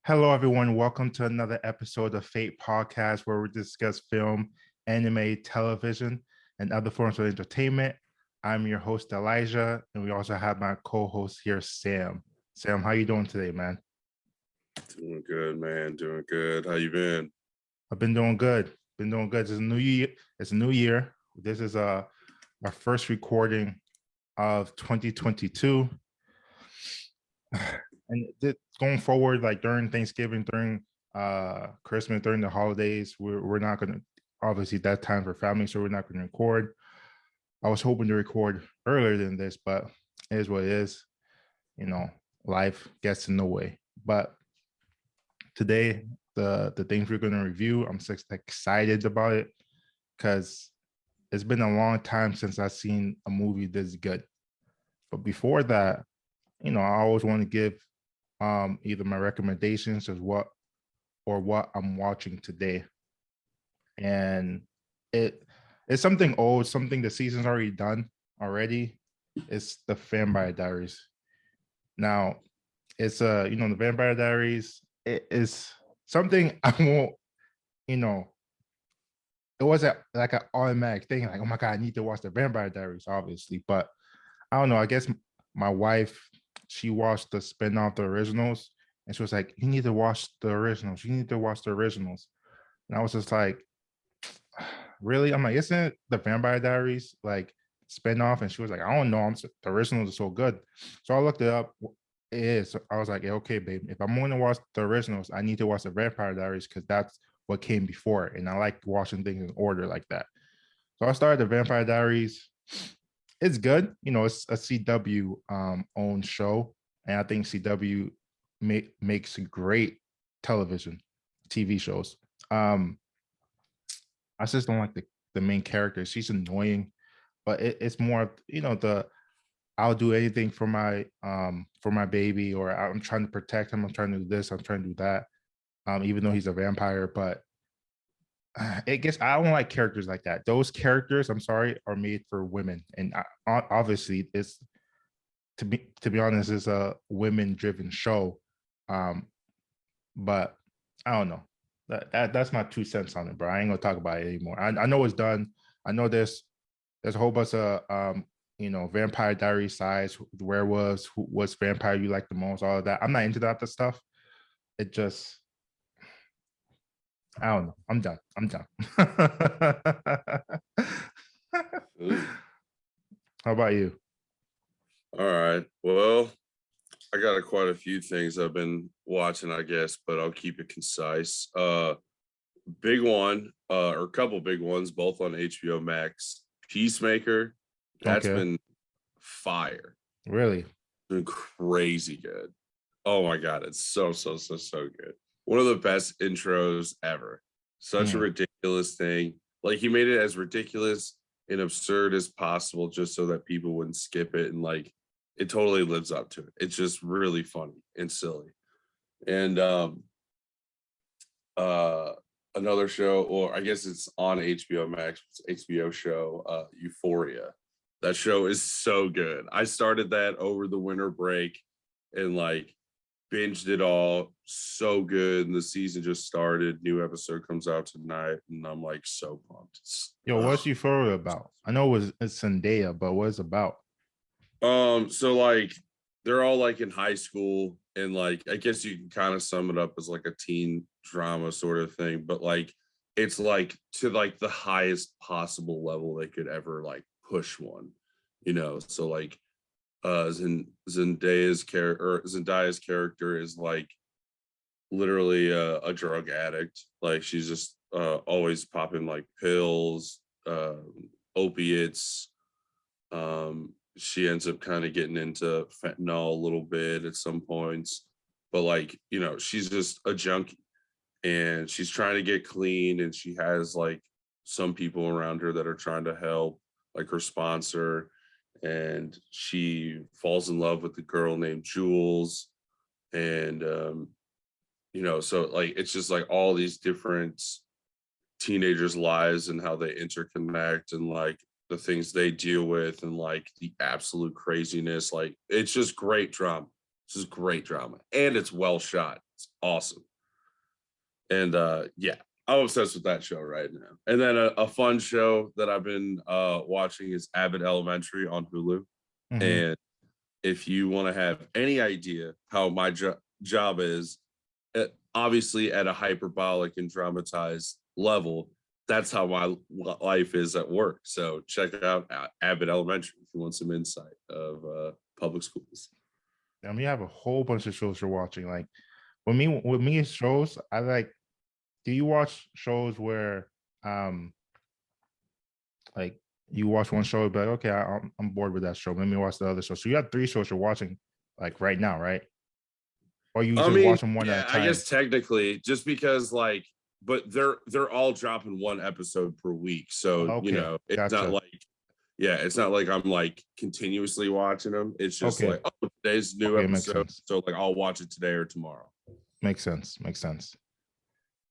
Hello, everyone. Welcome to another episode of Fate Podcast, where we discuss film, anime, television, and other forms of entertainment. I'm your host, Elijah, and we also have my co-host here, Sam. Sam, how you doing today, man? Doing good, man. Doing good. How you been? I've been doing good. Been doing good. It's a new year. It's a new year. This is our first recording of 2022. And going forward, like during Thanksgiving, during Christmas, during the holidays, we're not gonna, obviously that time for family, so we're not gonna record. I was hoping to record earlier than this, but it is what it is. You know, life gets in the way. But today, the things we're gonna review, I'm so excited about it because it's been a long time since I've seen a movie this good. But before that, I always want to give either my recommendations as what I'm watching today. And it's something old, something the season's already done already. It's the Vampire Diaries. Now, it's the Vampire Diaries, it is something I won't, it wasn't like an automatic thing, like, oh my God, I need to watch the Vampire Diaries, obviously. But I don't know, I guess my wife, she watched the spin-off, the originals, and she was like, you need to watch the originals. You need to watch the originals. And I was just like, really? I'm like, isn't the Vampire Diaries like spin-off? And she was like, I don't know. The originals are so good. So I looked it up. It is. So I was like, okay, babe, if I'm going to watch the originals, I need to watch the Vampire Diaries because that's what came before. And I like watching things in order like that. So I started the Vampire Diaries. It's good. It's a CW owned show. And I think CW makes great television, TV shows. I just don't like the main character. She's annoying, but it's more, the I'll do anything for my baby, or I'm trying to protect him. I'm trying to do this. I'm trying to do that. Even though he's a vampire, but I guess I don't like characters like that. Those characters, I'm sorry, are made for women, and obviously, it's to be honest, it's a women-driven show. But I don't know. That's my 2 cents on it, bro. I ain't gonna talk about it anymore. I know it's done. I know there's a whole bunch of Vampire Diary sides, werewolves, what's vampire you like the most, all of that. I'm not into that stuff. It just, I don't know. I'm done. How about you? All right. Well, I got quite a few things I've been watching, I guess, but I'll keep it concise. Big one, or a couple big ones, both on HBO Max. Peacemaker, that's Okay. been fire. Really? Been crazy good. Oh my God, it's so good. One of the best intros ever. Such a ridiculous thing. Like, he made it as ridiculous and absurd as possible just so that people wouldn't skip it, and like it totally lives up to it. It's just really funny and silly. And another show, or I guess it's on HBO Max, it's HBO show, Euphoria. That show is so good. I started that over the winter break and like binged it all. So good. And the season just started. New episode comes out tonight, and I'm like so pumped. Yo, what's Euphoria about? I know it's Zendaya, but what it's about? So like they're all like in high school, and like I guess you can kind of sum it up as like a teen drama sort of thing, but like it's like to like the highest possible level they could ever like push one, So like Zendaya's character is like literally a drug addict. Like she's just always popping like pills, opiates. She ends up kind of getting into fentanyl a little bit at some points, but like, she's just a junkie, and she's trying to get clean, and she has like some people around her that are trying to help, like her sponsor, and she falls in love with the girl named Jules. And so like it's just like all these different teenagers' lives and how they interconnect, and like the things they deal with, and like the absolute craziness. Like it's just great drama. This is great drama, and it's well shot. It's awesome. And yeah, I'm obsessed with that show right now. And then a fun show that I've been watching is Abbott Elementary on Hulu. Mhm. And if you want to have any idea how my job is, obviously at a hyperbolic and dramatized level, that's how my life is at work. So check out Abbott Elementary if you want some insight of public schools. I mean, you have a whole bunch of shows you're watching. Like with me shows, I like. Do you watch shows where like you watch one show, but like, okay, I'm bored with that show. Let me watch the other show. So you have 3 shows you're watching like right now, right? Or you I just mean, watch them one at yeah, a I time? guess technically, just because like, but they're all dropping one episode per week, so Okay, it's not gotcha. like, yeah, it's not like I'm like continuously watching them. It's just Okay, like, oh, today's new okay, it makes episode, sense. so like I'll watch it today or tomorrow. Makes sense. Makes sense.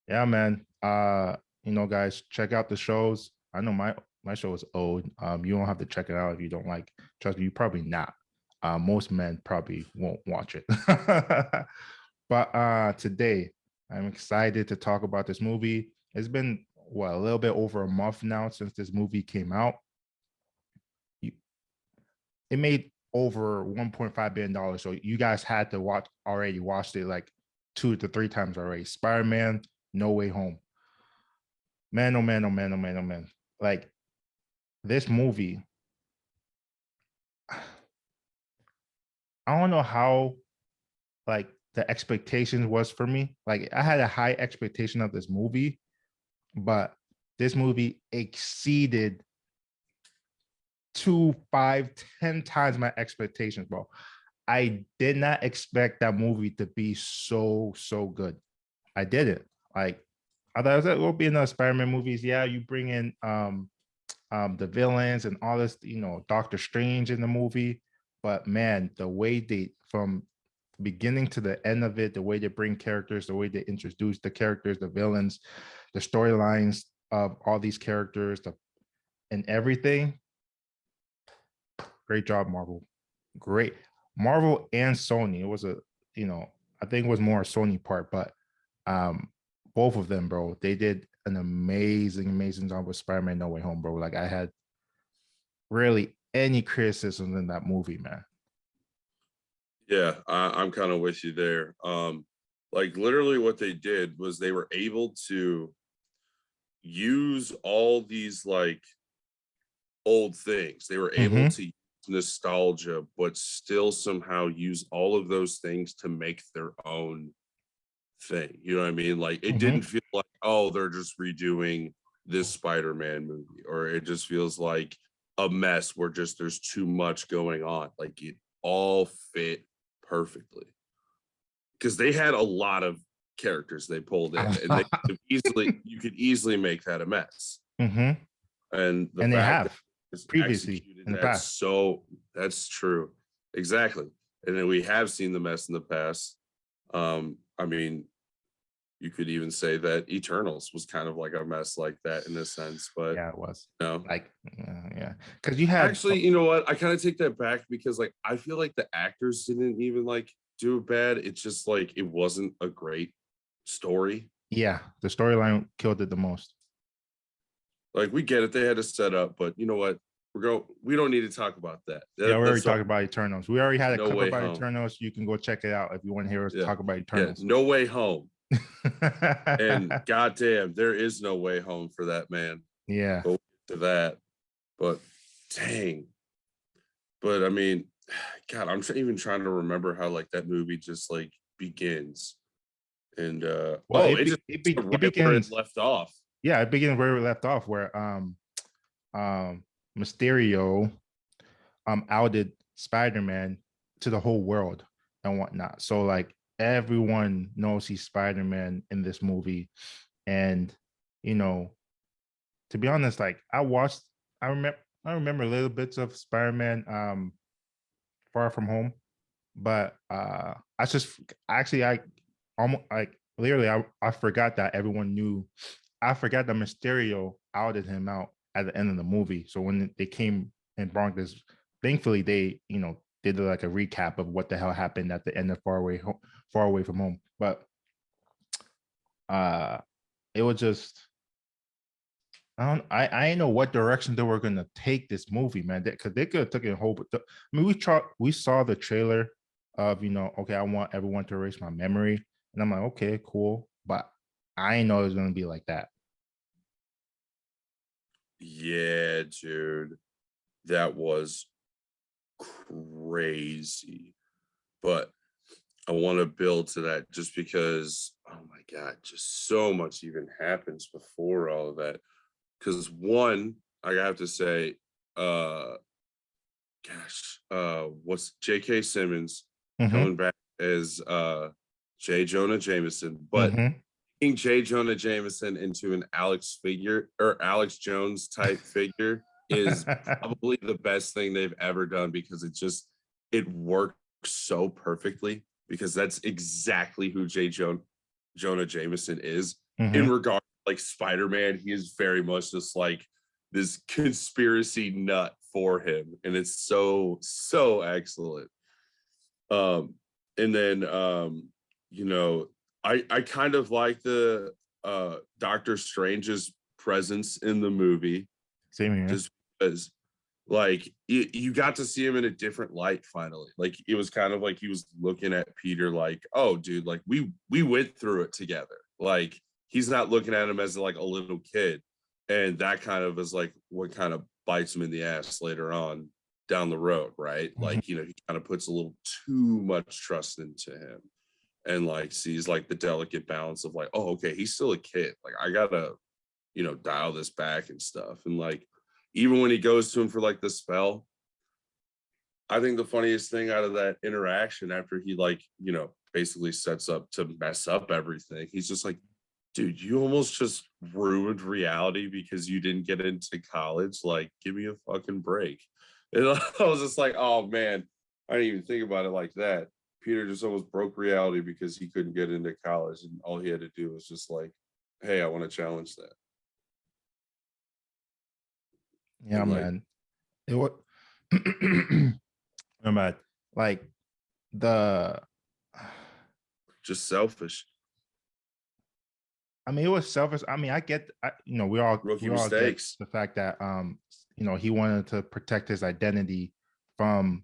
Yeah, man. Guys, check out the shows. I know my show is old. You don't have to check it out if you don't like. Trust me, you probably not. Most men probably won't watch it. But today I'm excited to talk about this movie. It's been a little bit over a month now since this movie came out. It made over $1.5 billion. So you guys had to watched it like 2 to 3 times already. Spider-Man, No Way Home. Man, oh man, oh man, oh man, oh man. Like this movie, I don't know how like the expectations was for me. Like I had a high expectation of this movie, but this movie exceeded 2, 5, 10 times my expectations, bro. I did not expect that movie to be so good. I did it. Like I thought it will be another Spider-Man movies. Yeah, you bring in the villains and all this, Doctor Strange in the movie. But man, the way they from beginning to the end of it, the way they bring characters, the way they introduce the characters, the villains, the storylines of all these characters, and everything. Great job, Marvel. Great. Marvel and Sony. It was I think it was more a Sony part, but um, both of them, bro, they did an amazing job with Spider-Man No Way Home, bro. Like I had really any criticism in that movie, man. Yeah, I'm kind of with you there. Like literally what they did was they were able to use all these like old things. They were able Mm-hmm. to use nostalgia, but still somehow use all of those things to make their own thing. You know what I mean? Like it didn't Mm-hmm. feel like, oh, they're just redoing this Spider-Man movie, or it just feels like a mess where just there's too much going on. Like it all fit perfectly. Because they had a lot of characters they pulled in, and they could you could easily make that a mess. Mm-hmm. And the And they fact that have just previously executed in the that past. so that's true. Exactly. And then we have seen the mess in the past. I mean, you could even say that Eternals was kind of like a mess like that in a sense, but Yeah, it was no. like yeah, because you had Actually, you know what? I kind of take that back because like I feel like the actors didn't even like do it bad. It's just like it wasn't a great story. yeah, the storyline killed it the most. Like we get it, they had to set up, but you know what? We don't need to talk about that. Yeah, we already That's talked about Eternals. We already had a No clip Way about Home. Eternals. You can go check it out if you want to hear us Yeah. talk about Yeah, Eternals. No Way Home. And goddamn, there is no way home for that man. Yeah. But we'll get to that. But dang. But I mean, God, I'm even trying to remember how like that movie just like begins. And Well, it just it right where it begins. left off. Yeah, it begins where we left off, where Mysterio outed Spider-Man to the whole world and whatnot. So like everyone knows he's Spider-Man in this movie. And you know, to be honest, like I remember little bits of Spider-Man Far From Home, but I just actually I almost like literally I forgot that everyone knew. I forgot that Mysterio outed him out at the end of the movie. So when they came and brought this, thankfully they did like a recap of what the hell happened at the end of Far Away From Home. But uh it was just I didn't know what direction they were gonna take this movie, man. Because they could have taken a whole. I mean, we saw the trailer of okay, I want everyone to erase my memory, and I'm like, okay, cool, but I didn't know it was gonna be like that. Yeah, dude, that was crazy. But I want to build to that just because, oh my God, just so much even happens before all of that. Because one, I have to say, uh, what's J.K. Simmons Mm-hmm. coming back as J. Jonah Jameson, but Mm-hmm. making J. Jonah Jameson into an Alex figure or Alex Jones type figure is probably the best thing they've ever done because it works so perfectly because that's exactly who Jonah Jameson is in Mm-hmm. regard like Spider-Man. He is very much just like this conspiracy nut for him, and it's so excellent. Um, and then you know, I kind of like the Doctor Strange's presence in the movie Same here. just because like you got to see him in a different light finally. Like it was kind of like he was looking at Peter like, oh dude, like we went through it together. Like he's not looking at him as like a little kid. And that kind of is like what kind of bites him in the ass later on down the road, right? Mhm. Like, he kind of puts a little too much trust into him and like sees like the delicate balance of like, oh, okay, he's still a kid. Like I gotta, dial this back and stuff. And like even when he goes to him for like the spell, I think the funniest thing out of that interaction after he like, basically sets up to mess up everything, he's just like, dude, you almost just ruined reality because you didn't get into college. Like, give me a fucking break. And I was just like, oh man, I didn't even think about it like that. Peter just almost broke reality because he couldn't get into college. And all he had to do was just like, hey, I want to challenge that. Yeah, And like, man. It was. Man, like the. just selfish, I mean, it was selfish. I mean, I get. rookie we all get mistakes. the fact that he wanted to protect his identity from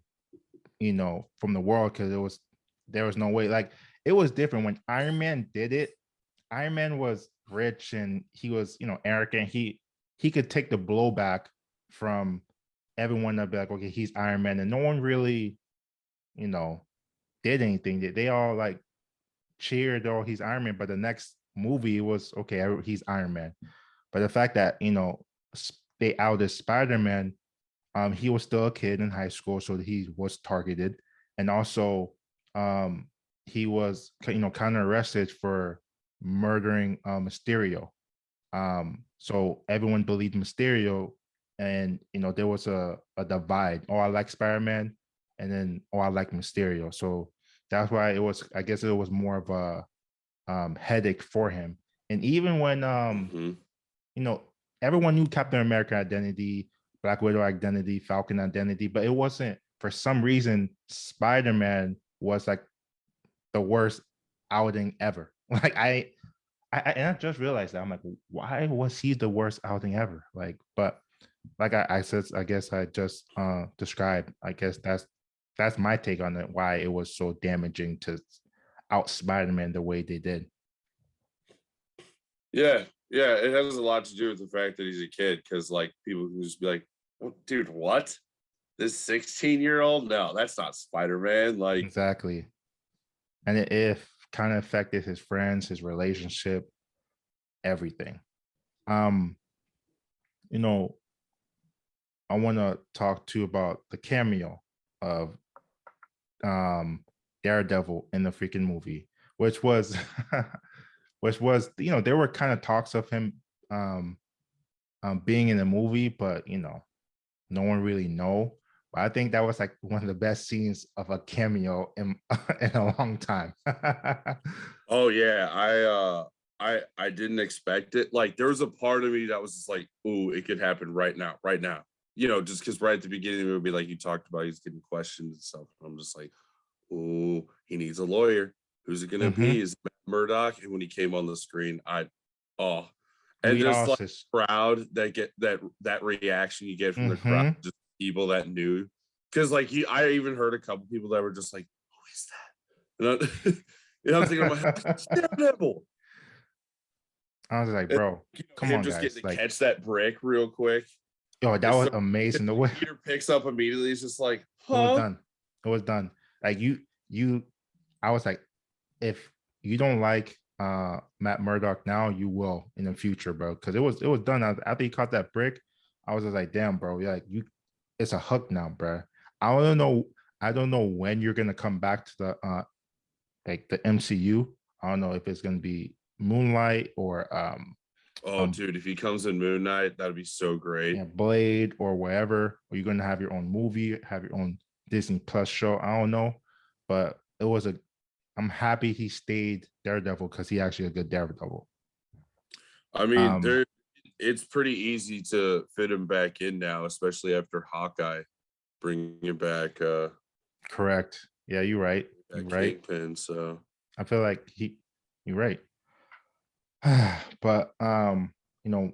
from the world because there was no way. Like it was different when Iron Man did it. Iron Man was rich and he was arrogant. He could take the blowback from everyone to be like, okay, he's Iron Man, and no one really you know did anything. They all like cheered, oh, he's Iron Man. But the next movie was okay, he's Iron Man. But the fact that they outed Spider-Man, he was still a kid in high school, so he was targeted, and also he was kind of arrested for murdering Mysterio. So everyone believed Mysterio, and there was a divide. Oh, I like Spider-Man, and then oh, I like Mysterio. So that's why it was. I guess it was more of a headache for him. And even when Mm-hmm. you know, everyone knew Captain America identity, Black Widow identity, Falcon identity, but it wasn't for some reason Spider-Man was like the worst outing ever. Like and I just realized that I'm like, why was he the worst outing ever? Like, but like I said, I guess I just described. I guess that's my take on it. Why it was so damaging to out Spider-Man the way they did. Yeah, yeah, it has a lot to do with the fact that he's a kid because like people can just be like, oh, dude, what? This 16-year-old? No, that's not Spider-Man. Like, Exactly. And it kind of affected his friends, his relationship, everything. Um, you know, I want to talk to you about the cameo of Daredevil in the freaking movie, which was there were kind of talks of him being in the movie, but no one really know. But I think that was like one of the best scenes of a cameo in in a long time. oh yeah, I didn't expect it. Like there was a part of me that was just like, ooh, it could happen right now, right now. Just because right at the beginning of the movie, like you talked about, he's getting questioned and stuff. And I'm just like, ooh, he needs a lawyer. Who's it gonna Hmm. be? Is it Murdoch, and when he came on the screen, oh, and We just all like just crowd that get that reaction you get from the crowd, mm-hmm. just people that knew, because like I even heard a couple people that were just like, who is that? I'm thinking, I'm like, Devil. I was like, bro, come Him on, just guys. getting to Like, catch that brick real quick. yo, that It's was so amazing. The way Peter picks up immediately. He's just like, it was huh? done. It was done. Like I was like, if you don't like Matt Murdock now, you will in the future, bro. Because it was done. After he caught that brick, I was just like, damn, bro. Yeah, like it's a hook now, bro. I don't know. I don't know when you're gonna come back to the like the MCU. I don't know if it's gonna be Moonlight or Oh, dude, if he comes in Moon Knight, that'd be so great. yeah, Blade or wherever, or you're gonna have your own movie, have your own Disney Plus show. I don't know, but it was a. I'm happy he stayed Daredevil because he actually a good Daredevil. I mean, it's pretty easy to fit him back in now, especially after Hawkeye bringing it back. Correct. Yeah, you're right. You're right. Kingpin. So I feel like you're right. But you know,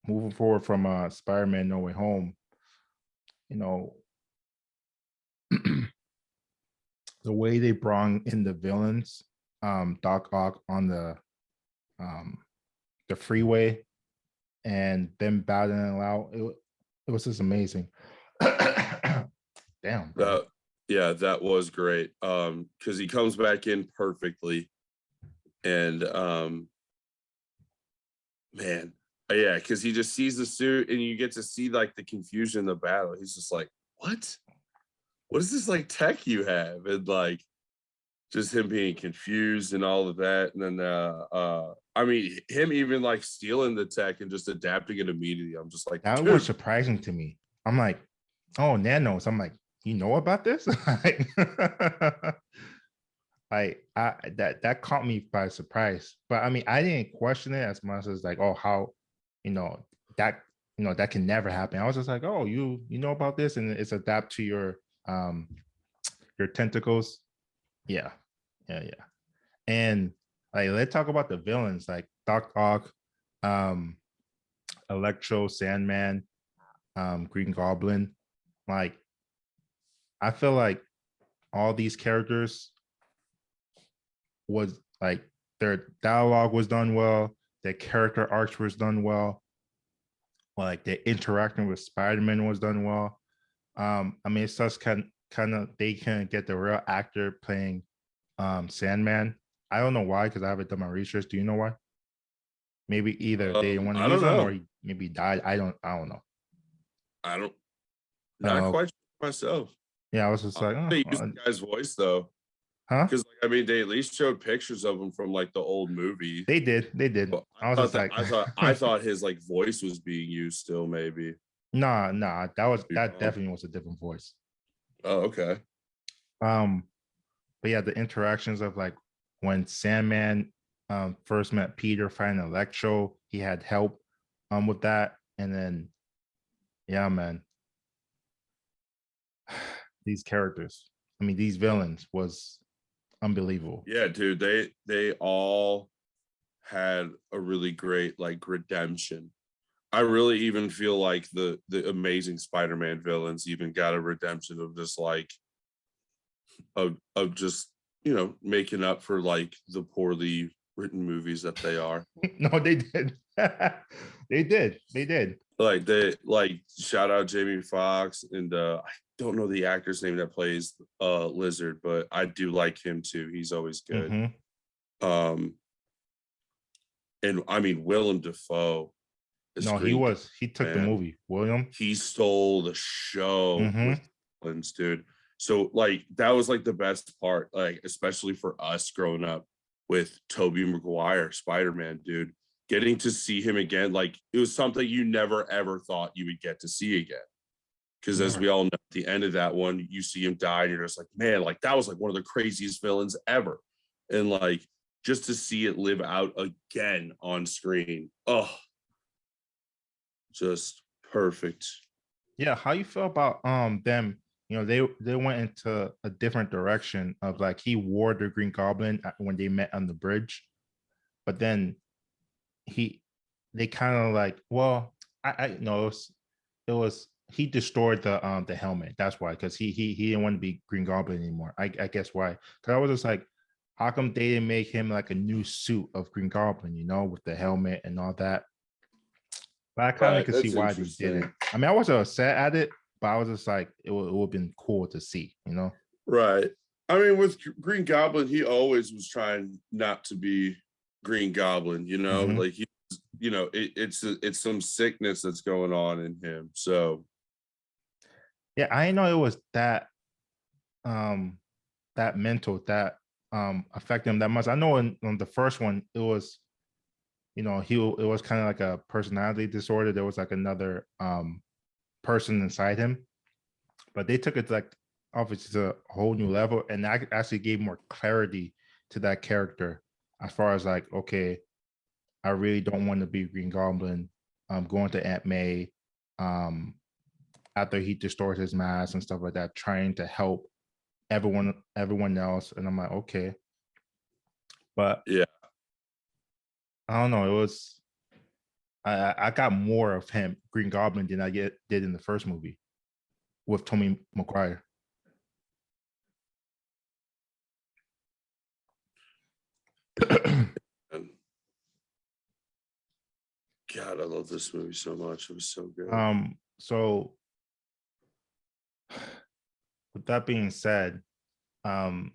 moving forward from Spider-Man No Way Home, you know, the way they brought in the villains, Doc Ock on the freeway and them battling out, it was just amazing. Damn, bro. yeah, that was great. Because he comes back in perfectly, and man, yeah, because he just sees the suit, and you get to see like the confusion in the battle. He's just like, what? What is this like tech you have? And like just him being confused and all of that. And then I mean him even like stealing the tech and just adapting it immediately. I'm just like, that dude. was surprising to me. I'm like, oh, nanos. I'm like, you know about this? Like that caught me by surprise. But I mean, I didn't question it as much as like, oh, how you know that that can never happen. I was just like, oh, you know about this, and it's adapt to your tentacles. Yeah, yeah. And like, let's talk about the villains, like Doc Ock, Electro, Sandman, Green Goblin. Like, I feel like all these characters was like their dialogue was done well, their character arcs was done well, like their interacting with Spider-Man was done well. I mean, it's just kind of they can get the real actor playing Sandman. I don't know why, because I haven't done my research. Do you know why? Maybe either they didn't want to I don't use him, know. or he maybe died. I don't know. I don't not quite sure myself. Yeah, I was just like, they used the guy's voice though. huh? Because like, I mean, they at least showed pictures of him from like the old movie. They did. But I was just like, I thought his like voice was being used still, maybe. nah, that definitely was a different voice. Oh, okay. But yeah, the interactions of like when Sandman first met Peter fighting Electro, he had help with that. And then yeah, man. These characters, I mean, these villains was unbelievable. Yeah, dude, they all had a really great like redemption. I really even feel like the Amazing Spider-Man villains even got a redemption of just like of just making up for like the poorly written movies that they are. No, they did. They did. Like shout out Jamie Foxx, and I don't know the actor's name that plays Lizard, but I do like him too. He's always good. Mm-hmm. And I mean Willem Dafoe. No, he took the movie. William. He stole the show with villains, dude. So like that was like the best part, like especially for us growing up with Tobey Maguire, Spider-Man, dude. Getting to see him again, like it was something you never ever thought you would get to see again. Because as we all know, at the end of that one, you see him die, and you're just like, man, like that was like one of the craziest villains ever. And like just to see it live out again on screen, oh, just perfect. Yeah, how you feel about them they went into a different direction of like he wore the Green Goblin when they met on the bridge, but then he they kind of like, well, I know it was he destroyed the helmet. That's why, because he didn't want to be Green Goblin anymore. I guess why. Because I was just like, how come they didn't make him like a new suit of Green Goblin, with the helmet and all that? But I kind of Right. could see That's why they didn't. interesting. I mean, I wasn't upset at it, but I was just like, it would have been cool to see. Right. I mean, with Green Goblin, he always was trying not to be Green Goblin, Mhm. like it's some sickness that's going on in him. So Yeah, I didn't know it was um that mental that affect him that much. I know on the first one it was, it was kind of like a personality disorder. There was like another person inside him, but they took it like obviously to a whole new level, and that actually gave more clarity to that character as far as like, okay, I really don't want to be Green Goblin. Going to Aunt May, um, after he destroys his mask and stuff like that, trying to help everyone else. And I'm like, okay. But yeah. I don't know. It was I got more of him, Green Goblin, than I did in the first movie with Tommy McGuire. And God, I love this movie so much. It was so good. So with that being said, um,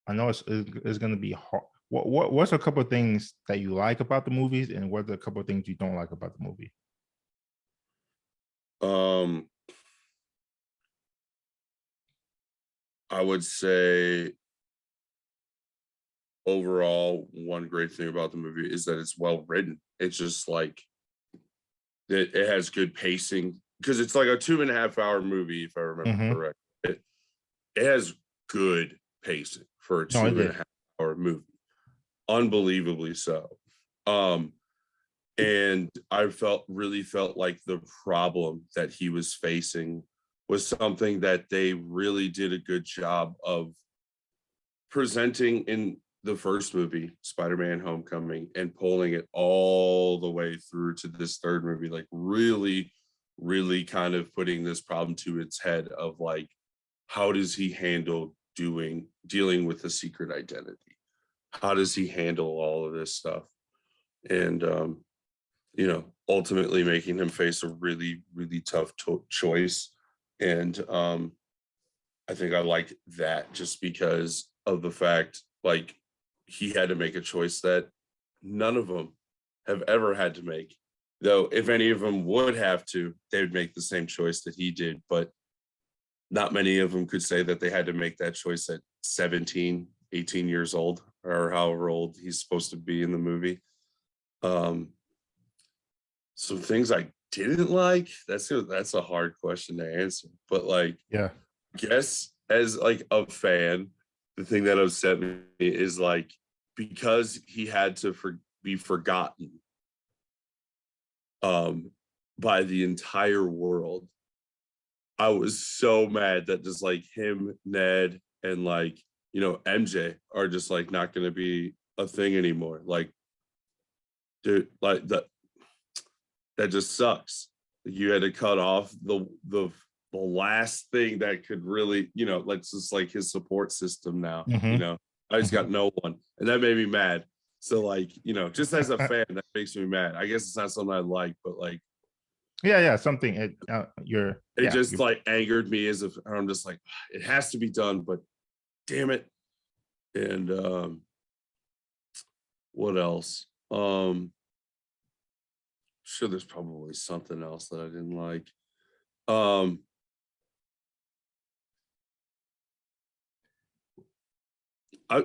I know it's going to be hard. What's a couple of things that you like about the movies, and what's a couple of things you don't like about the movie? Um, I would say overall, one great thing about the movie is that it's well written. It's just like it has good pacing because it's like a 2.5 hour movie, if I remember Mm-hmm. correct. It has good pacing for a No, it two and a did. half hour movie. Unbelievably so. Um, and I really felt like the problem that he was facing was something that they really did a good job of presenting in the first movie, Spider-Man Homecoming, and pulling it all the way through to this third movie, like really, really kind of putting this problem to its head of like, how does he handle dealing with a secret identity? How does he handle all of this stuff? And ultimately making him face a really, really tough choice. And I think I like that just because of the fact, like, he had to make a choice that none of them have ever had to make. Though, if any of them would have to, they would make the same choice that he did. But not many of them could say that they had to make that choice at 17, 18 years old, or however old he's supposed to be in the movie. Um, some things I didn't like, that's a hard question to answer. But like, Yeah. guess as like a fan, the thing that upset me is like, because he had to be forgotten um by the entire world. I was so mad that just like him, Ned, and like MJ are just like not going to be a thing anymore. Like, dude, like that just sucks. You had to cut off the last thing that could really, like, just like his support system now. Mm-hmm. I just got Mm-hmm. no one, and that made me mad. So like, just as a fan, that makes me mad. I guess it's not something I like, but like, Yeah. Something. it Yeah. just like angered me as if I'm just like, it has to be done, but damn it. And what else? Sure, there's probably something else that I didn't like. Um,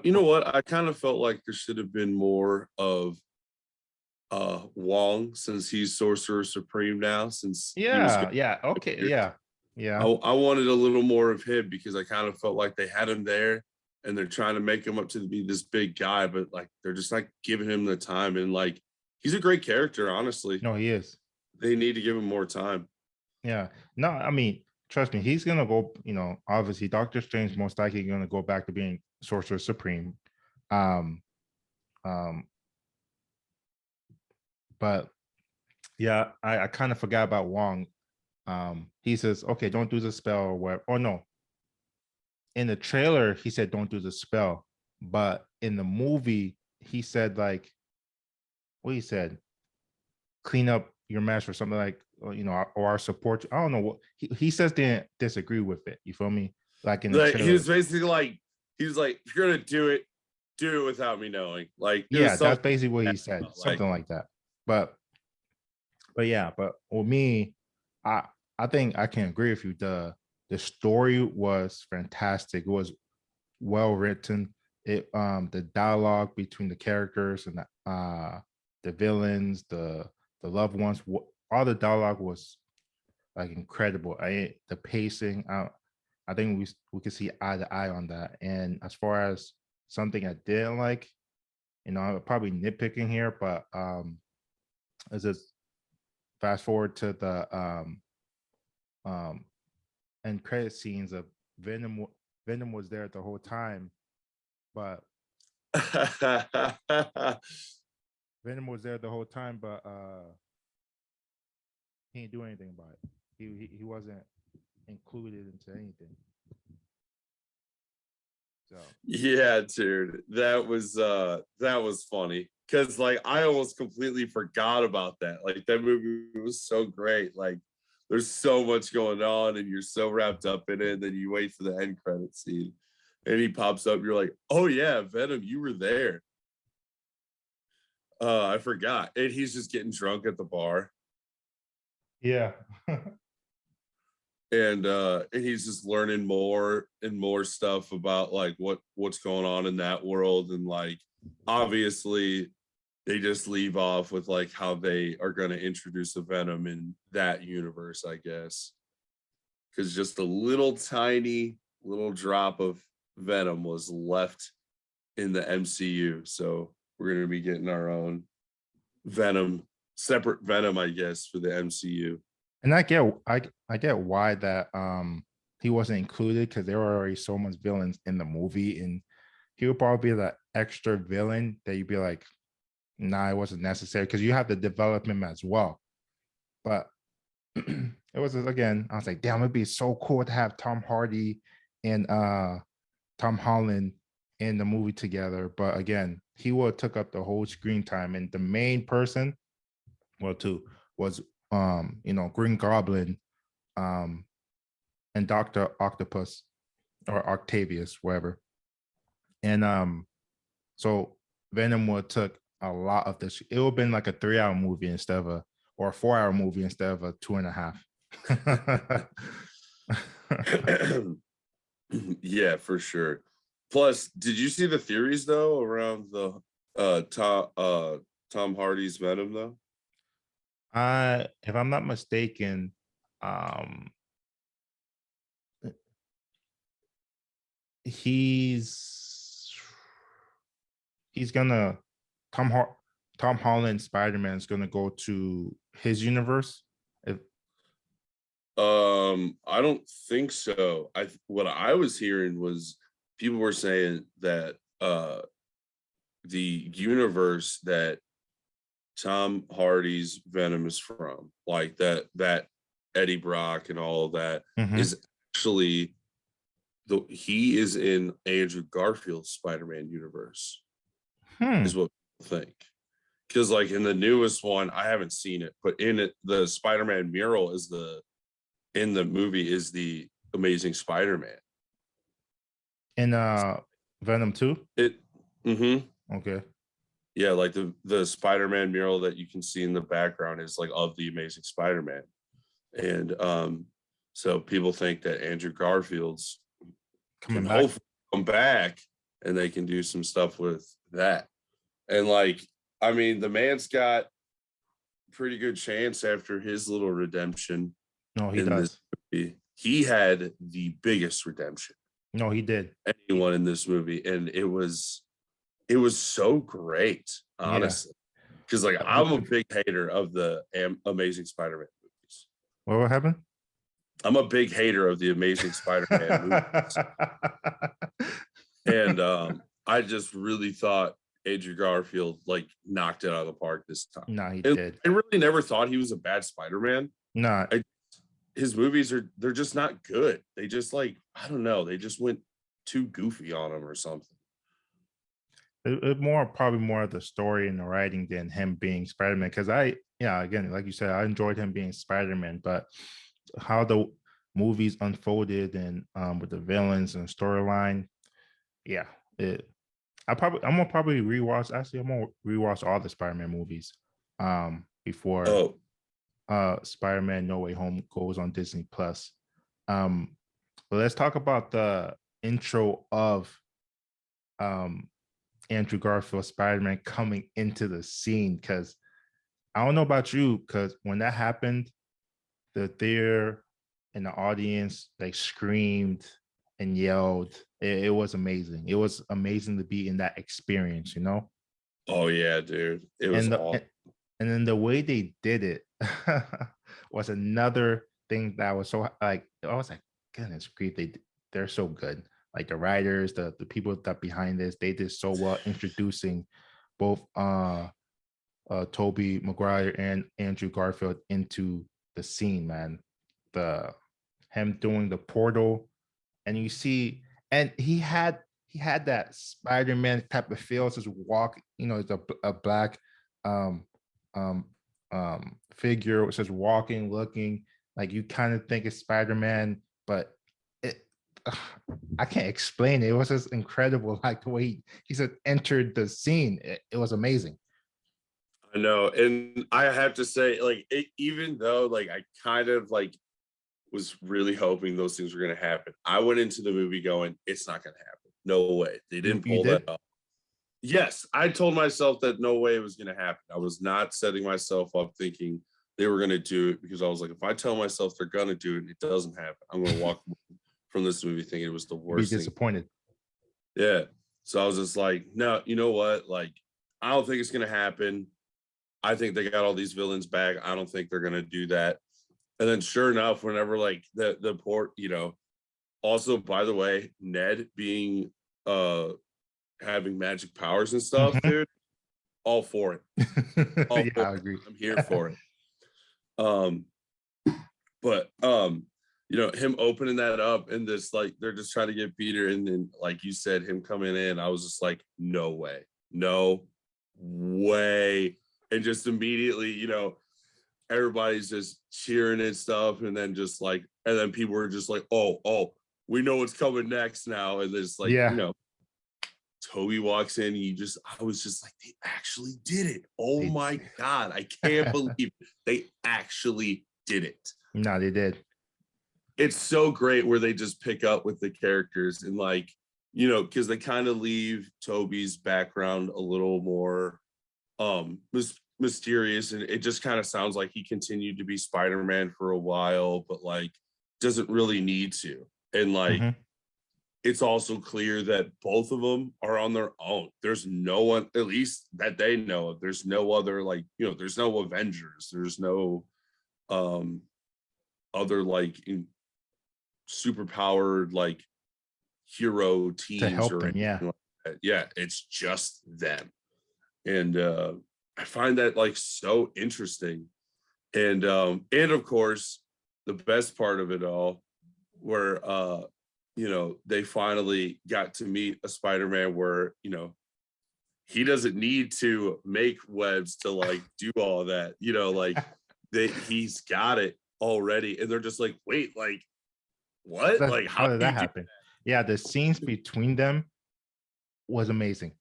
you know what? I kind of felt like there should have been more of Wong, since he's Sorcerer Supreme now, since he was Yeah. gone Yeah. for Okay. years. Yeah. I, Yeah. I wanted a little more of him because I kind of felt like they had him there and they're trying to make him up to be this big guy, but like they're just like giving him the time. And like, he's a great character, honestly. No, he is. They need to give him more time. Yeah. No, I mean, trust me, he's gonna go. Obviously, Doctor Strange most likely gonna go back to being Sorcerer Supreme. Um, um, but yeah, I kind of forgot about Wong. He says, "Okay, don't do the spell or whatever." Oh no, in the trailer he said, "Don't do the spell," but in the movie he said like, what he said, clean up your mess or something like, or our support. I don't know what he says. Didn't disagree with it. You feel me? Like in the He trailer. was basically like, he was like, if you're gonna do it without me knowing. Like it Yeah, was that's something basically what he said. like, Something like that. But yeah, but with me, I I think I can agree with you. The story was fantastic. It was well written. It the dialogue between the characters and the villains, the loved ones, all the dialogue was like incredible. The pacing, I think we could see eye to eye on that. And as far as something I didn't like, I'm probably nitpicking here, but is this fast forward to the um end credit scenes of Venom. Venom was there the whole time, but Venom was there the whole time, but he didn't do anything about it. He wasn't included into anything. So yeah, dude, that was funny because like I almost completely forgot about that. Like that movie was so great. Like there's so much going on and you're so wrapped up in it. And then you wait for the end credit scene and he pops up. You're like, oh yeah, Venom, you were there. I forgot. And he's just getting drunk at the bar. yeah, And he's just learning more and more stuff about like what's going on in that world. And like obviously they just leave off with like how they are going to introduce a Venom in that universe, I guess, because just a little tiny little drop of Venom was left in the MCU. So we're going to be getting our own Venom, separate Venom, I guess, for the MCU. and I get why that he wasn't included, because there were already so much villains in the movie, and he would probably be the extra villain that you'd be like, nah, it wasn't necessary, because you have the development as well. But it was, again, I was like, damn, it'd be so cool to have Tom Hardy and Tom Holland in the movie together. But again, he would have took up the whole screen time, and the main person, well, too, was Green Goblin, um, and Doctor Octopus or Octavius, whatever. And so Venom would took a lot of this. It would have been like a 3-hour movie instead of or a 4-hour movie instead of a 2.5. Yeah, for sure. Plus, did you see the theories though around the Tom Hardy's Venom though? If I'm not mistaken, um, he's gonna Tom Har- Tom Holland Spider-Man is gonna go to his universe. If I don't think so. What I was hearing was people were saying that the universe that Tom Hardy's Venom is from, like that Eddie Brock and all of that, Mhm. is actually he is in Andrew Garfield's Spider-Man universe, is what people think. Because like in the newest one, I haven't seen it, but in it, the Spider-Man mural is in the movie is the Amazing Spider-Man. In Venom 2. It mm-hmm. Okay. Yeah, like the Spider-Man mural that you can see in the background is like of the Amazing Spider-Man. And so people think that Andrew Garfield's Coming can back. hopefully come back and they can do some stuff with that. And like, I mean, the man's got pretty good chance after his little redemption No, he in this does. movie. He had the biggest redemption No, he did. anyone in this movie, and it was so great, Yeah. honestly. Because like I'm a big hater of the Amazing Spider-Man movies. What happened? I'm a big hater of the Amazing Spider-Man movies, and I just really thought Andrew Garfield like knocked it out of the park this time. No, he And did. I really never thought he was a bad Spider-Man. Not His movies they're just not good. They just like I don't know. They just went too goofy on him or something. more probably more of the story and the writing than him being Spider-Man. Because yeah, again, like you said, I enjoyed him being Spider-Man, but how the movies unfolded and with the villains and storyline, yeah, it. I'm gonna probably rewatch. Actually, I'm gonna rewatch all the Spider-Man movies before Oh, Spider-Man No Way Home goes on Disney Plus. But let's talk about the intro of um Andrew Garfield Spider-Man coming into the scene, because I don't know about you, because when that happened, the theater and the audience like screamed and yelled. It was amazing. It was amazing to be in that experience, you know? oh yeah, dude. It was And all and then the way they did it was another thing that was so like I was like, goodness grief, they're so good. Like the writers, the people that behind this, they did so well introducing both Toby Maguire and Andrew Garfield into the scene, man. The him doing the portal, and you see, and he had that Spider-Man type of feel, just walk, it's a black um um figure, which is walking, looking like you kind of think it's Spider-Man, but it I can't explain it. It was just incredible, like the way he just entered the scene. It was amazing. I know. And I have to say, like, even though like I kind of like was really hoping those things were gonna happen, I went into the movie going, it's not gonna happen. No way. They didn't You pull that did? off. Yes, I told myself that no way it was gonna happen. I was not setting myself up thinking they were gonna do it, because I was like, if I tell myself they're gonna do it and it doesn't happen, I'm gonna walk from this movie thinking it was the You'd be worst thing. disappointed. Yeah. So I was just like, no, you know what? Like, I don't think it's gonna happen. I think they got all these villains back. I don't think they're gonna do that. And then sure enough, whenever like the port, also by the way, Ned being having magic powers and stuff, Mhm. dude, all for it. All Yeah, for I it. agree. I'm here for it. Um, but him opening that up and this like they're just trying to get Peter, and then like you said, him coming in, I was just like, no way, no way. And just immediately, everybody's just cheering and stuff, and then just like, and then people were just like, oh, we know what's coming next now. And there's like, Yeah. Toby walks in, I was just like, they actually did it. Oh They, my God. I can't believe it. They actually did it. no, they did. It's so great where they just pick up with the characters and like, because they kind of leave Toby's background a little more mysterious, and it just kind of sounds like he continued to be Spider-Man for a while, but like doesn't really need to. And like Mhm. it's also clear that both of them are on their own. There's no one, at least that they know of. There's no other like, there's no Avengers. There's no other like super powered like hero To teams help or them, yeah. anything like that. Yeah, it's just them. And I find that like so interesting. And of course, the best part of it all, where they finally got to meet a Spider-Man where, he doesn't need to make webs to like do all that, like he's got it already. And they're just like, wait, like what? Like how How did do you that do happen? Yeah, the scenes between them was amazing.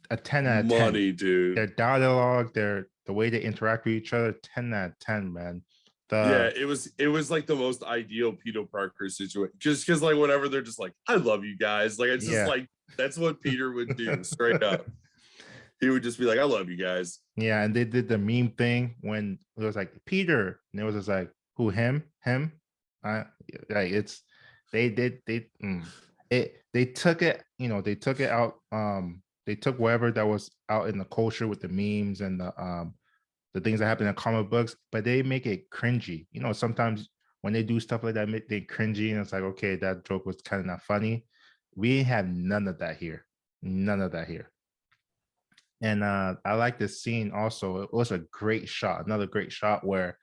A 10 out of 10. money, dude? Their dialogue, the way they interact with each other, 10 out of 10, man. Yeah, The it was like the most ideal Peter Parker situation. Just because like whenever they're just like, I love you guys. Like it's just yeah. like that's what Peter would do straight up. He would just be like, I love you guys. Yeah, and they did the meme thing when it was like Peter, and it was just like, who, him? I like it's they took it, they took it out. They took whatever that was out in the culture with the memes and the things that happen in comic books, but they make it cringy. Sometimes when they do stuff like that, they cringy, and it's like, okay, that joke was kind of not funny. We have none of that here. None of that here. And I like this scene also. It was a great shot, another great shot where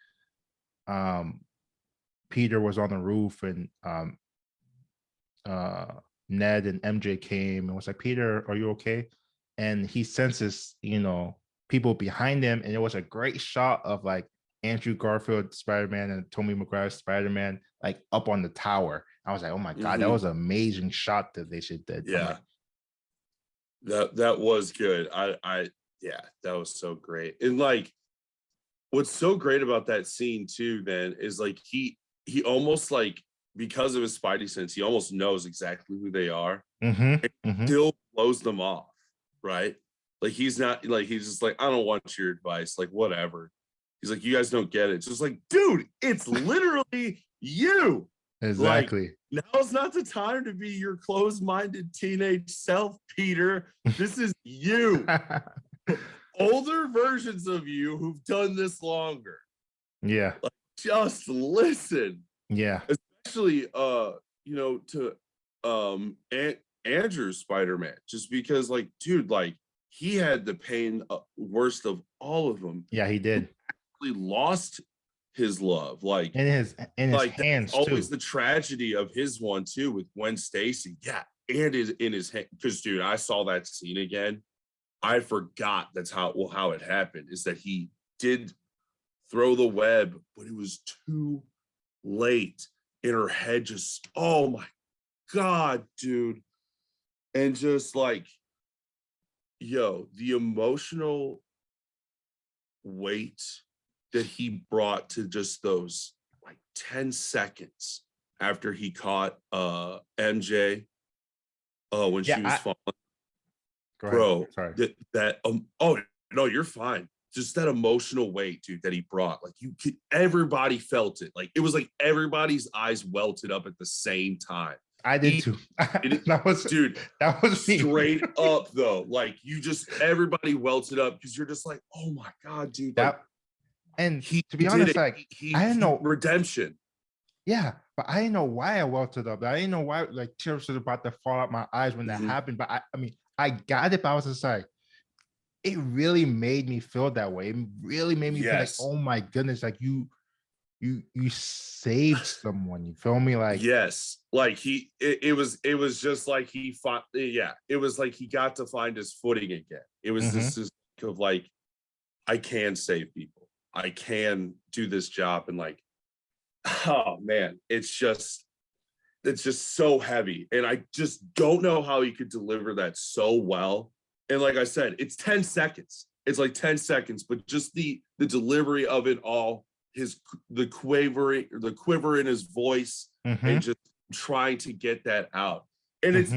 Peter was on the roof and Ned and MJ came and was like, Peter, are you okay? And he senses, people behind him. And it was a great shot of like Andrew Garfield Spider-Man and Tobey Maguire Spider-Man like up on the tower. I was like, oh my God, that was an amazing shot that they did. Yeah. That was good. Yeah, that was so great. And like what's so great about that scene too, then, is like he almost like, because of his spidey sense, he almost knows exactly who they are. Still blows them off, right? Like he's not like, he's just like, I don't want your advice, like whatever. He's like, you guys don't get it. It's just like, dude, it's literally you. Exactly. Like, now's not the time to be your closed-minded teenage self, Peter. This is you. Older versions of you who've done this longer. Yeah. Like, just listen. Yeah. Especially to Andrew's Spider-Man, just because like, dude, like he had the pain worst of all of them. Yeah, he did. He lost his love, like in his like, hands that's always too. the tragedy of his one too, with Gwen Stacy. Yeah, and is in his hand, because dude, I saw that scene again. I forgot that's how it happened, is that he did throw the web, but it was too late. In her head, just, oh my God, dude. And just like, yo, the emotional weight that he brought to just those like 10 seconds after he caught MJ when she was falling. Bro, sorry. Oh no, you're fine. Just that emotional weight, dude, that he brought. Like everybody felt it. Like it was like everybody's eyes welted up at the same time. I did too. That was straight up though. Like everybody welted up because you're just like, oh my God, dude. Like, and to be honest, like I didn't know redemption. Yeah, but I didn't know why I welted up. I didn't know why like tears were about to fall out my eyes when that happened. But I mean, I got it, but I was just like, it really made me feel that way. It really made me feel like, oh my goodness, like you saved someone. You feel me? Like, yes, like it was just like he fought. Yeah, it was like he got to find his footing again. It was this of like, I can save people. I can do this job. And like, oh man, it's just so heavy. And I just don't know how he could deliver that so well. And like I said, it's 10 seconds. It's like 10 seconds, but just the delivery of it all, the quiver in his voice, and just trying to get that out. And it's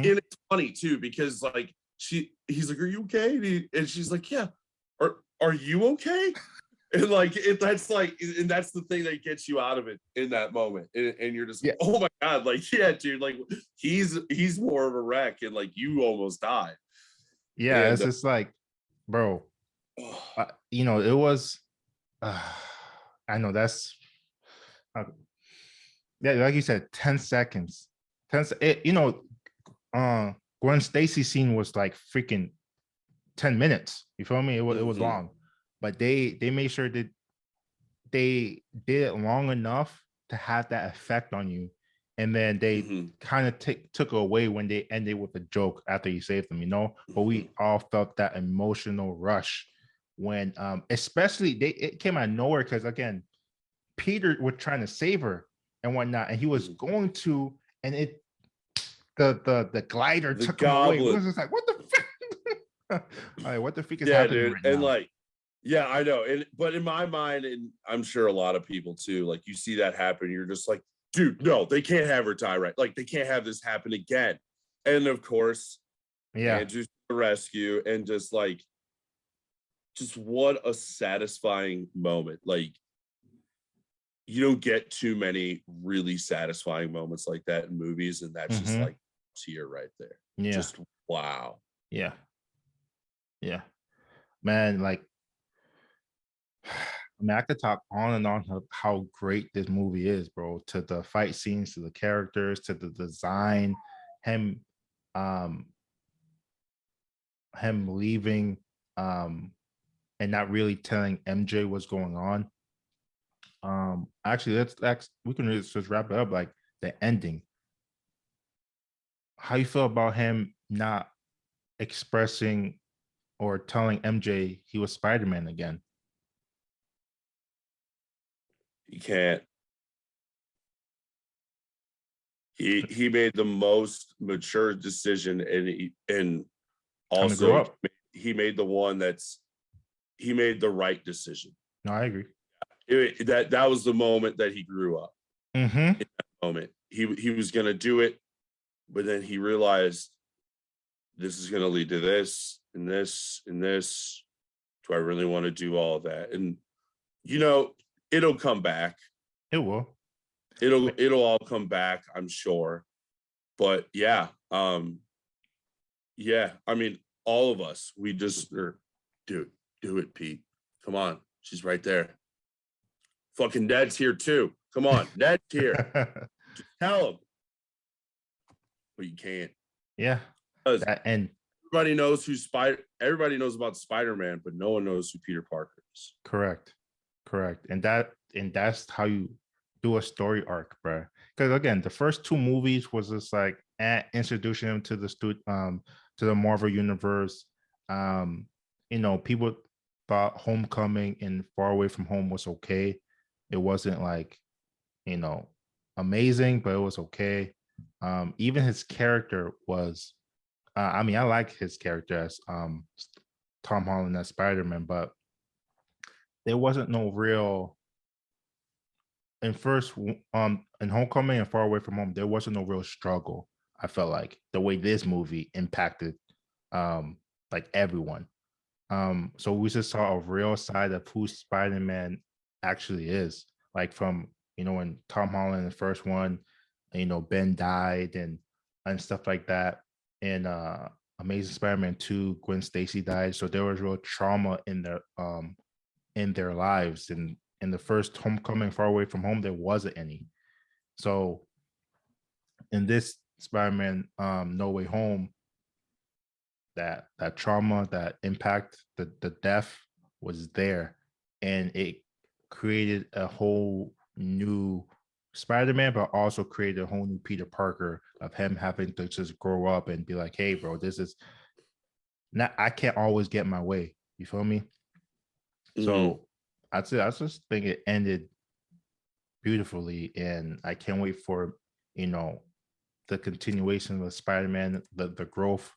funny too, because like he's like, are you okay? And she's like, yeah. Are you okay? And like that's the thing that gets you out of it in that moment. And you're just like, oh my God, like, yeah, dude, like he's more of a wreck, and like you almost died. Yeah, and it's just like, bro, it was, I know that's, yeah, like you said, 10 seconds. Gwen Stacy scene was like freaking 10 minutes. You feel me? It was long, but they made sure that they did it long enough to have that effect on you. And then they kind of took away when they ended with a joke after you saved them, but we all felt that emotional rush when, especially it came out of nowhere. Cause again, Peter was trying to save her and whatnot. And he was going to, and the glider took him away. It was just like, what the fuck? All right, what the fuck is happening dude? Right and now? Like, yeah, I know. But in my mind, and I'm sure a lot of people too, like you see that happen, you're just like, dude, no, they can't have her die, right? Like they can't have this happen again. And of course, Andrew's to the rescue, and just what a satisfying moment. Like you don't get too many really satisfying moments like that in movies, and that's just like tear right there. Yeah. Just wow. Yeah. Yeah. Man, like I mean, I could talk on and on of how great this movie is, bro. To the fight scenes, to the characters, to the design, him, um, him leaving, and not really telling MJ what's going on. Actually, we can just wrap it up like the ending. How you feel about him not expressing or telling MJ he was Spider-Man again? You can't. He made the most mature decision, and Time to grow also up. he made the one he made the right decision. No, I agree. That was the moment that he grew up. Mm-hmm. In that moment, he was gonna do it, but then he realized this is gonna lead to this and this and this. Do I really want to do all of that? And it'll come back. It will. It'll all come back, I'm sure. But yeah, I mean, all of us, we just dude, do it, Pete. Come on, she's right there. Fucking Ned's here too. Come on, Ned's here. Just tell him. But you can't. Yeah. And everybody knows everybody knows about Spider-Man, but no one knows who Peter Parker is. Correct. And that's how you do a story arc, bro. Because again, the first two movies was just like introducing him to the Marvel universe. People thought Homecoming and Far Away from Home was okay. It wasn't like, amazing, but it was okay. Even his character was, I like his character as Tom Holland as Spider-Man, but there wasn't no real in Homecoming and Far Away from Home, there wasn't no real struggle. I felt like the way this movie impacted like everyone. So we just saw a real side of who Spider-Man actually is. Like from, when Tom Holland in the first one, Ben died and stuff like that. And Amazing Spider-Man 2, Gwen Stacy died. So there was real trauma in their lives. And in the first Homecoming, Far Away from Home, there wasn't any. So in this Spider-Man No Way Home, that trauma, that impact, the death was there, and it created a whole new Spider-Man, but also created a whole new Peter Parker of him having to just grow up and be like, hey, bro, this is not, I can't always get my way. You feel me? Mm-hmm. So I just think it ended beautifully, and I can't wait for the continuation of Spider-Man, the growth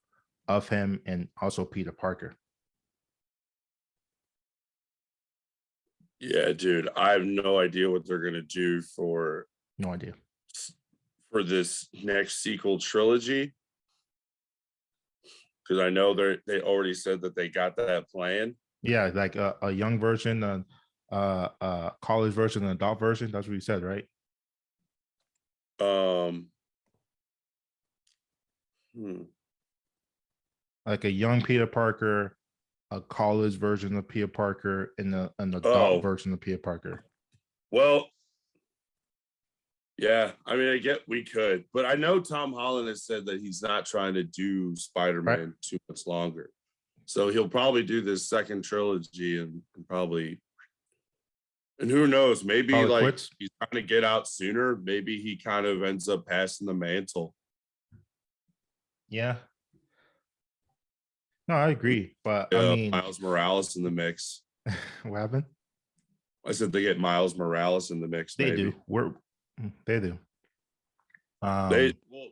of him, and also Peter Parker. Yeah, dude, I have no idea what they're gonna do for this next sequel trilogy, because I know they already said that they got that plan. Yeah, like a young version, college version, an adult version. That's what you said, right? Like a young Peter Parker, a college version of Peter Parker, and an adult version of Peter Parker. Well, yeah, I mean, I get we could, but I know Tom Holland has said that he's not trying to do Spider-Man too much longer. So he'll probably do this second trilogy and probably, and who knows, maybe probably like quits. He's trying to get out sooner. Maybe he kind of ends up passing the mantle. Yeah. No, I agree, but I mean, Miles Morales in the mix. What happened? I said they get Miles Morales in the mix. They do. They do.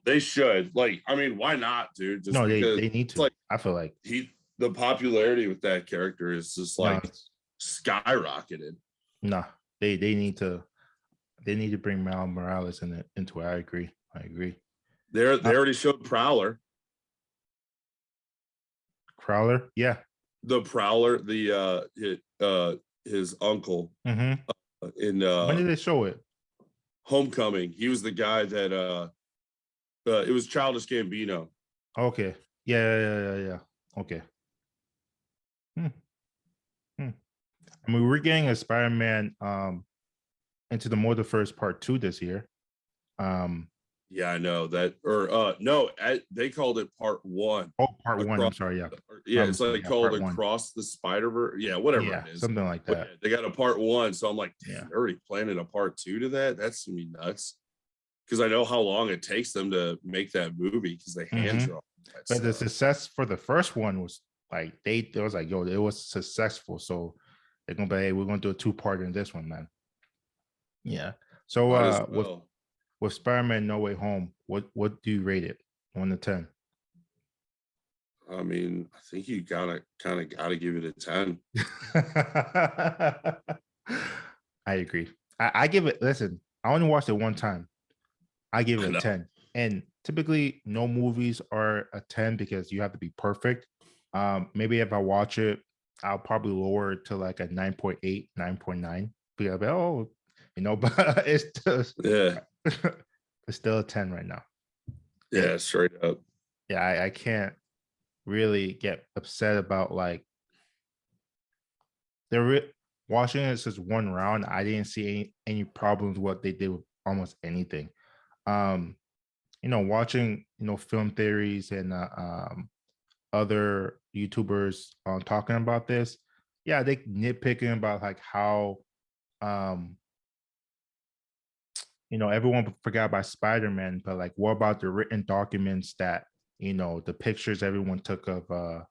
They should. Like, I mean, why not, dude? Just they need to. Like, I feel like the popularity with that character is just like skyrocketed. No, they need to bring Miles Morales into it. I agree. They already showed Prowler. Prowler, yeah. The Prowler, his uncle. Mm-hmm. When did they show it? Homecoming. He was the guy that it was Childish Gambino. Okay. Yeah. Okay. I I mean, we're getting a Spider-Man Into the Multiverse Part 2 this year. Yeah, I know that. Or no, they called it part one. Oh, Part 1. I'm Across, sorry. Yeah. yeah, it's like Yeah, called Part 1. Across the Spider-Verse. Yeah, whatever Yeah, it is. something like But that. yeah, they got a part one, so I'm like, Yeah. they're already planning a part two to that. That's gonna be nuts. Because I know how long it takes them to make that movie because they hand draw that But the stuff. success for the first one was like it was like, yo, it was successful. So they're gonna be, hey, we're gonna do a 2-part in this one, man. Yeah. So Might as well. with Spider-Man No Way Home, what do you rate it? 1 to 10. I mean, I think you gotta give it a 10. I agree. I give it, listen, I only watched it one time. I give I it a know. 10. And typically no movies are a 10 because you have to be perfect. Maybe if I watch it, I'll probably lower it to like a 9.8, 9.9. Because I'll be, oh, but it's Yeah. it's still a 10 right now. Yeah, straight up. Yeah, I can't really get upset about like watching it just one round. I didn't see any problems what they did with almost anything. Watching film theories and other YouTubers talking about this, yeah, they nitpicking about like how everyone forgot about Spider-Man, but like what about the written documents that the pictures everyone took of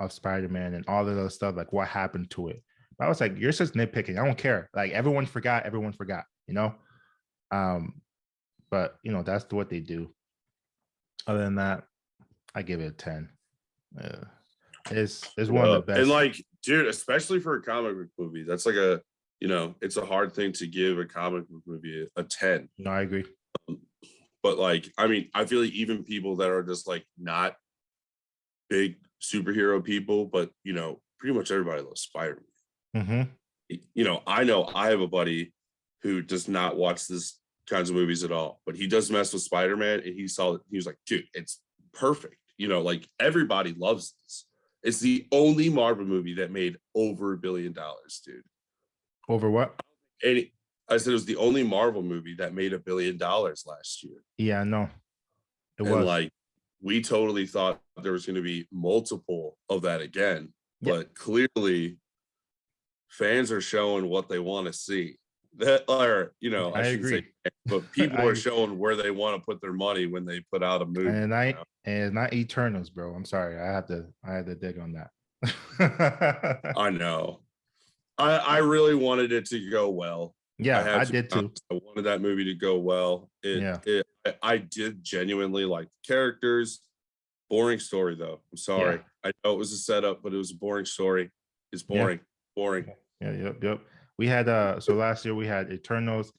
Spider-Man and all of those stuff, like what happened to it? But I was like, you're just nitpicking. I don't care. Like everyone forgot, but that's what they do. Other than that, I give it a 10. It's one of the best. And like, dude, especially for a comic book movie, that's like it's a hard thing to give a comic book movie a 10. No, I agree. But like, I mean, I feel like even people that are just like not big superhero people, but pretty much everybody loves Spider-Man. I know I have a buddy who does not watch this kinds of movies at all, but he does mess with Spider-Man, and he saw it. He was like, dude, it's perfect. Like everybody loves this. It's the only Marvel movie that made over $1 billion, dude. Over what? And I said it was the only Marvel movie that made $1 billion last year. Yeah, no, it and was. Like, we totally thought there was going to be multiple of that again, but clearly fans are showing what they want to see. That are, I shouldn't agree. say, but people are showing where they want to put their money when they put out a movie. And and not Eternals, bro. I'm sorry, I had to dig on that. I know. I really wanted it to go well. Yeah, I did too. I wanted that movie to go well. I did genuinely like the characters. Boring story though. I'm sorry. Yeah. I know it was a setup, but it was a boring story. It's boring. Boring. Yeah, yep. We had so last year we had Eternals,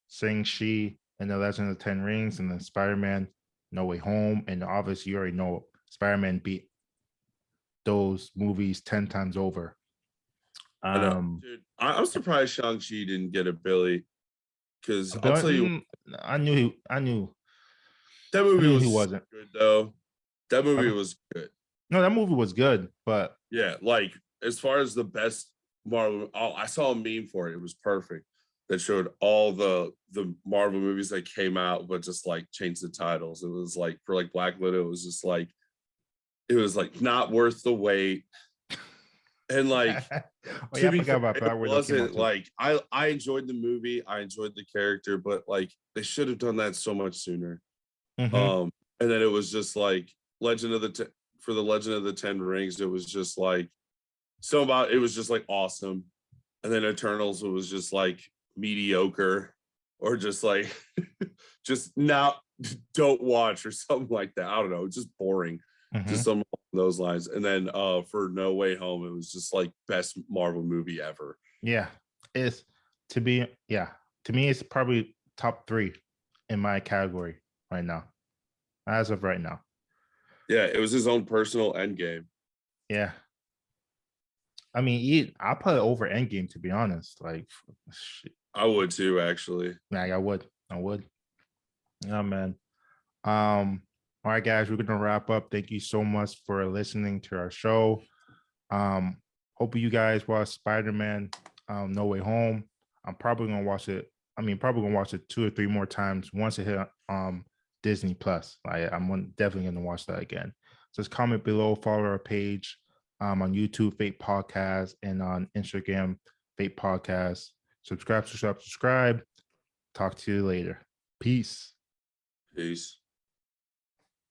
Shang-Chi, and the Legend of the Ten Rings, and then Spider-Man No Way Home. And obviously you already know Spider-Man beat those movies 10 times over. Dude, I'm surprised Shang-Chi didn't get a Billy, because I'll tell you, I knew that movie was wasn't good though. That movie was good. No, that movie was good, but yeah, like as far as the best Marvel, I saw a meme for it. It was perfect. That showed all the Marvel movies that came out, but just like changed the titles. It was like for like Black Widow, it was just like not worth the wait. And like, to be fair, it wasn't like I enjoyed the movie, I enjoyed the character, but like they should have done that so much sooner. And then it was just like for the Legend of the Ten Rings, it was just like it was just like awesome. And then Eternals, it was just like mediocre, or just like just not don't watch or something like that. I don't know, just boring. Just some of those lines. And then for No Way Home, it was just like best Marvel movie ever. Yeah, to me, it's probably top 3 in my category right now, as of right now. Yeah, it was his own personal Endgame. Yeah, I mean, I put it over Endgame, to be honest. Like, shit. I would too, actually. Like, I would. Yeah, man. All right, guys, we're gonna wrap up. Thank you so much for listening to our show. Hope you guys watch Spider-Man No Way Home. I'm probably gonna watch it. Probably gonna watch it 2 or 3 more times once it hit Disney Plus. Definitely gonna watch that again. Just comment below, follow our page on YouTube, Fate Podcast, and on Instagram, Fate Podcast. Subscribe. Talk to you later. Peace. Peace.